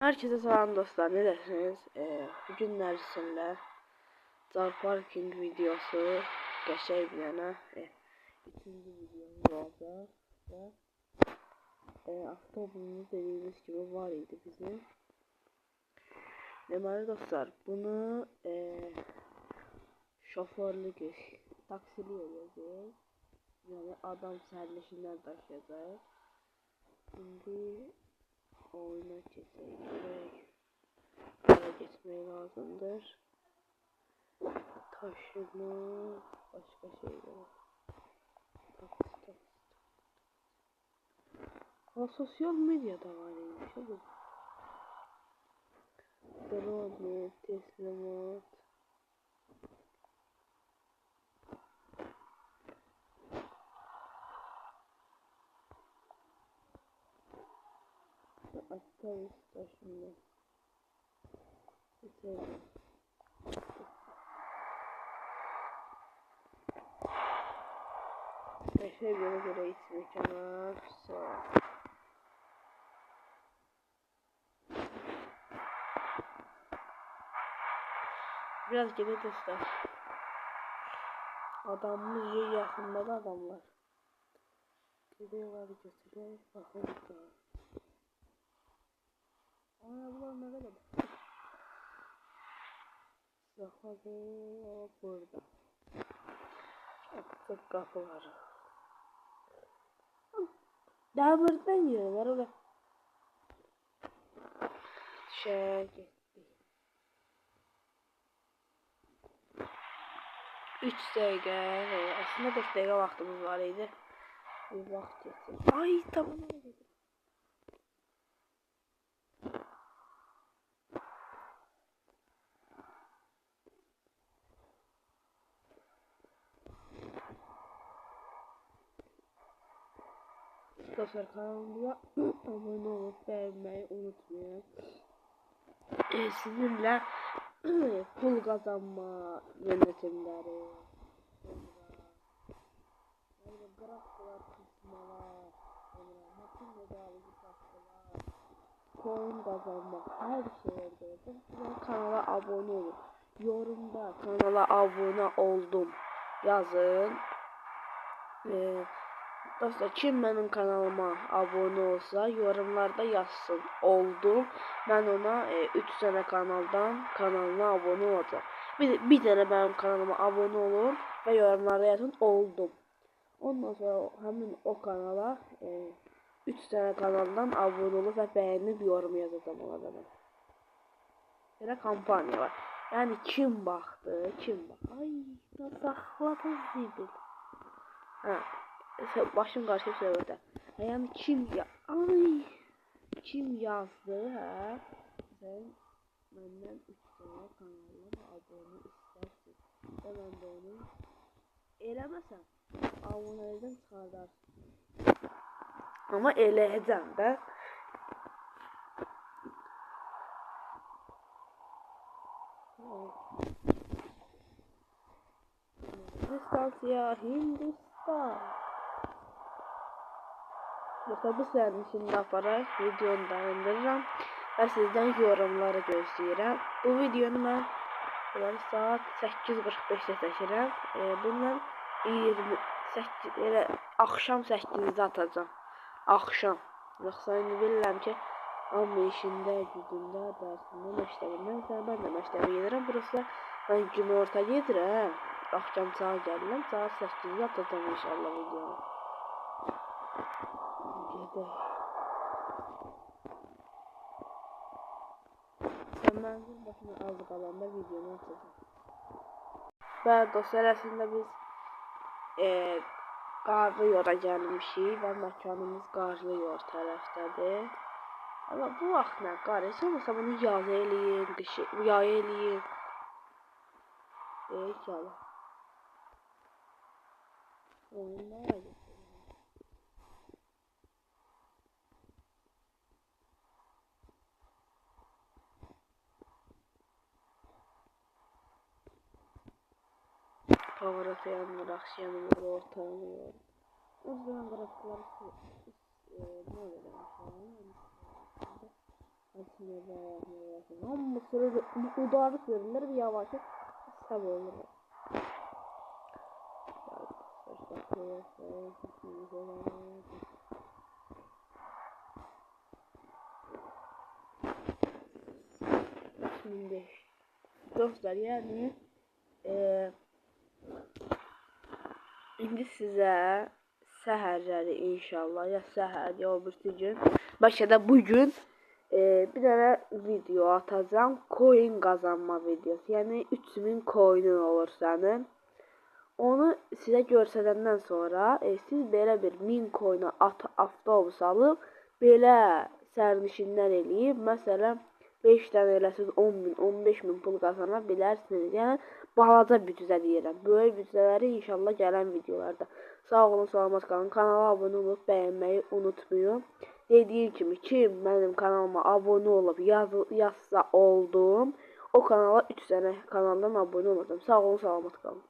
Herkese selam dostlar, ne dersiniz? Bugünler sizinle Car Parking videosu geçebilene ikinci videomuz olacak ve avtobusumuz dediğimiz gibi var idi bizim. Deməli dostlar, bunu şoförlük taksili edeceğiz. Yani adam sərnişinlər daşıyacaq. Şimdi oyuna geçecek. Para geçmeye lazımdır. Taşıma, başka şeyler. Taksi. Ha, sosyal medyada varmış oğlum. Drone, teslimat. Otobüs taşıma. Şeye göre ismi kenar. Biraz geri dostlar. Adamımız yer yakınmadı adamlar. Gidiyorlar götürüyor. Bakın. Ana bunlar ne kadar? Zahadı burada. Çok kapı var. Demirden yiyorlar öyle. Gitti. 3 dakika. Aslında 5 dakika vaktimiz var idi. Bir vaxt geçsin. Ay tamam. Dostlar kanalımıza abone olup beğenmeyi unutmayın. Sizinle pul kazanma yönetimleri, sonra grafikler kısmalar, sonra makine dağılıcı taktılar, coin kazanmak, her şey orada. Kanala abone olun. Yorumda kanala abone oldum yazın. Dostlar, kim benim kanalıma abone olsa yorumlarda yazsın oldum. Ben ona 3 sene kanalına abone olacağım. Bir tane benim kanalıma abone olun ve yorumlarda yazın oldum. Ondan sonra hemen o kanala 3 tane kanaldan abone olup ve beğenip yorum yazacağım ona da ben. Böyle kampanya var. Yani kim baktı, Ay sakladım zibil. Ha. Başım karşı söyledi. Yani kim yazdı ha? Sen benden 3 tane kanalıma abone istersin. Ben de onu eləməsəm abonelerden çıxardarsın. Ama eləyəcəm də. Hindistan. Yoksa bu sərnişinlə aparaq videonu dayandırıram və sizdən yorumları gözləyirəm. Bu videonu mən saat 8:45-də çəkirəm. Bundan 28 elə axşam 8-də atacağam. Axşam. Yoxsa indi bilirəm ki, amma işində, gücündə, dərsində, məktəbindən mən də məktəbə gedirəm. Burası mən günorta gedirəm. Axşam saat gəlirəm. Saat 8-də atacağam inşallah videonu. Sen mənzil başına az qalanda videonu atacağım. Və dostlar, əslində biz Qarlı Yola gəlmişik və məkanımız Qarlı Yol tərəfdədir. Amma bu vaxt nə qar olmasa bunu yaz eləyin, yay eləyin. İnşallah. Oyunlar Pavarotu yanılır, yanılır, ortalıyor. O zaman grafikleri ne oluyor demek yani? Ama sırada udarlık verirler bir yavaşlık tabi olur. Şimdi dostlar yani indi size səhərləri inşallah ya səhər ya öbürsü gün başa da bugün bir tane video atacağım coin kazanma videosu yani 3000 coin'in olur senin. Onu size görsədəndən sonra siz belə bir 1000 coin'a avtobus alıb belə sərnişinlər eləyib məsələn 5 dənə eləsiz 10.000 15.000 pul qazana bilərsiniz. Yəni balaca büdcə deyirəm. Böyük büdcələri inşallah gələn videolarda. Sağ olun, salamat qalın. Kanala abunə olub bəyənməyi unutmayın. Dediyim kimi kim mənim kanalıma abunə olub yazsa oldum. O kanala 3 dənə kanaldan abunə olacağım. Sağ olun, salamat qalın.